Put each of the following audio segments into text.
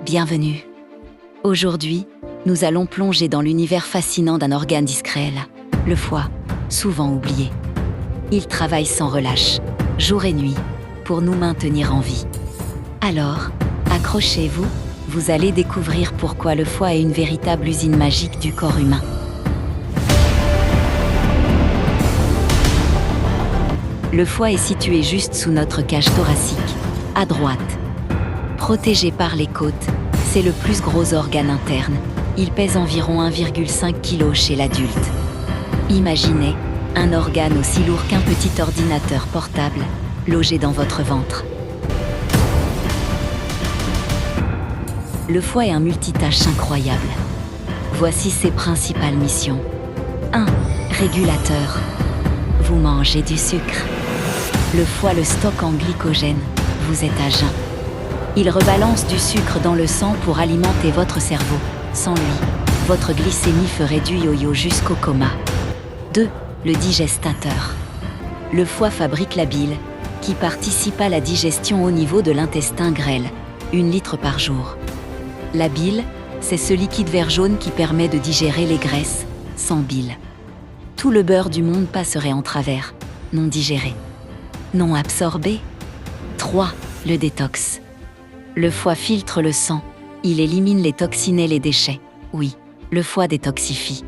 Bienvenue. Aujourd'hui, nous allons plonger dans l'univers fascinant d'un organe discret, le foie, souvent oublié. Il travaille sans relâche, jour et nuit, pour nous maintenir en vie. Alors, accrochez-vous, vous allez découvrir pourquoi le foie est une véritable usine magique du corps humain. Le foie est situé juste sous notre cage thoracique, à droite. Protégé par les côtes, c'est le plus gros organe interne. Il pèse environ 1,5 kg chez l'adulte. Imaginez un organe aussi lourd qu'un petit ordinateur portable, logé dans votre ventre. Le foie est un multitâche incroyable. Voici ses principales missions. 1. Régulateur. Vous mangez du sucre. Le foie le stocke en glycogène. Vous êtes à jeun. Il rebalance du sucre dans le sang pour alimenter votre cerveau. Sans lui, votre glycémie ferait du yo-yo jusqu'au coma. 2. Le digestateur. Le foie fabrique la bile, qui participe à la digestion au niveau de l'intestin grêle, 1 litre par jour. La bile, c'est ce liquide vert jaune qui permet de digérer les graisses, sans bile. Tout le beurre du monde passerait en travers, non digéré, non absorbé. 3. Le détox. Le foie filtre le sang, il élimine les toxines et les déchets. Oui, le foie détoxifie.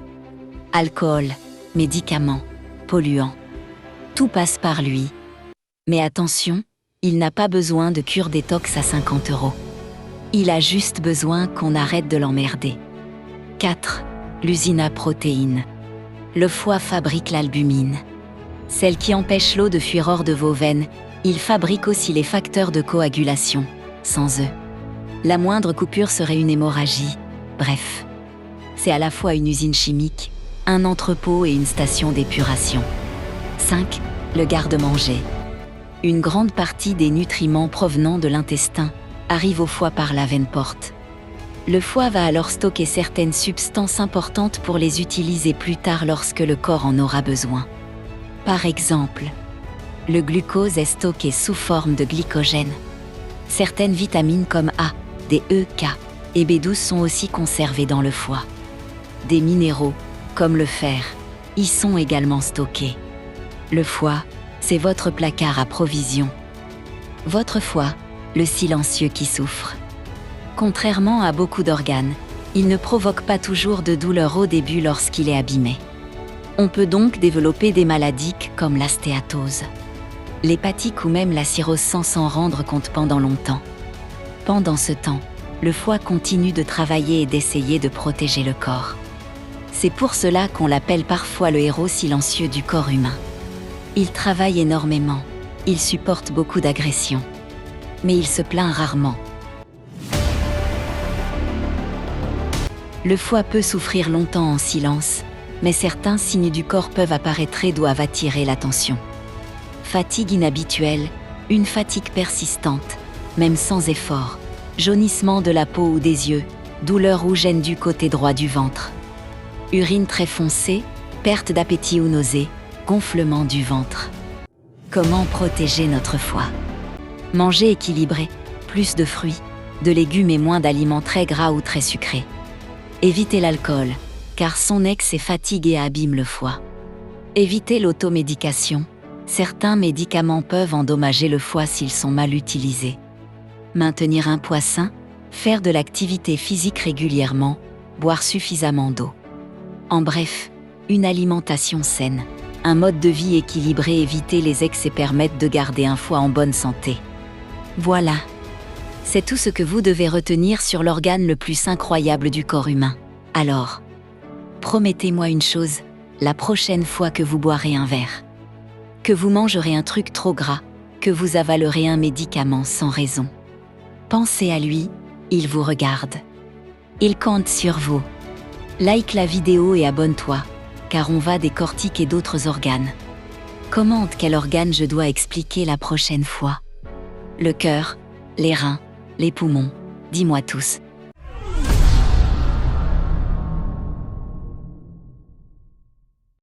Alcool, médicaments, polluants. Tout passe par lui. Mais attention, il n'a pas besoin de cure détox à 50 €. Il a juste besoin qu'on arrête de l'emmerder. 4. L'usine à protéines. Le foie fabrique l'albumine. Celle qui empêche l'eau de fuir hors de vos veines, il fabrique aussi les facteurs de coagulation. Sans eux, la moindre coupure serait une hémorragie. Bref, c'est à la fois une usine chimique, un entrepôt et une station d'épuration. 5. Le garde-manger. Une grande partie des nutriments provenant de l'intestin arrive au foie par la veine porte. Le foie va alors stocker certaines substances importantes pour les utiliser plus tard lorsque le corps en aura besoin. Par exemple, le glucose est stocké sous forme de glycogène. Certaines vitamines comme A, D, E, K et B12 sont aussi conservées dans le foie. Des minéraux, comme le fer, y sont également stockés. Le foie, c'est votre placard à provisions. Votre foie, le silencieux qui souffre. Contrairement à beaucoup d'organes, il ne provoque pas toujours de douleur au début lorsqu'il est abîmé. On peut donc développer des maladies comme la stéatose, l'hépatique ou même la cirrhose sans s'en rendre compte pendant longtemps. Pendant ce temps, le foie continue de travailler et d'essayer de protéger le corps. C'est pour cela qu'on l'appelle parfois le héros silencieux du corps humain. Il travaille énormément, il supporte beaucoup d'agressions. Mais il se plaint rarement. Le foie peut souffrir longtemps en silence, mais certains signes du corps peuvent apparaître et doivent attirer l'attention. Fatigue inhabituelle, une fatigue persistante, même sans effort, jaunissement de la peau ou des yeux, douleur ou gêne du côté droit du ventre. Urine très foncée, perte d'appétit ou nausée, gonflement du ventre. Comment protéger notre foie ? Manger équilibré, plus de fruits, de légumes et moins d'aliments très gras ou très sucrés. Évitez l'alcool, car son excès fatigue et abîme le foie. Évitez l'automédication, certains médicaments peuvent endommager le foie s'ils sont mal utilisés. Maintenir un poids sain, faire de l'activité physique régulièrement, boire suffisamment d'eau. En bref, une alimentation saine, un mode de vie équilibré, éviter les excès permettent de garder un foie en bonne santé. Voilà. C'est tout ce que vous devez retenir sur l'organe le plus incroyable du corps humain. Alors, promettez-moi une chose, la prochaine fois que vous boirez un verre, que vous mangerez un truc trop gras, que vous avalerez un médicament sans raison. Pensez à lui, il vous regarde. Il compte sur vous. Like la vidéo et abonne-toi, car on va décortiquer d'autres organes. Commente quel organe je dois expliquer la prochaine fois. Le cœur, les reins, les poumons, dis-moi tous.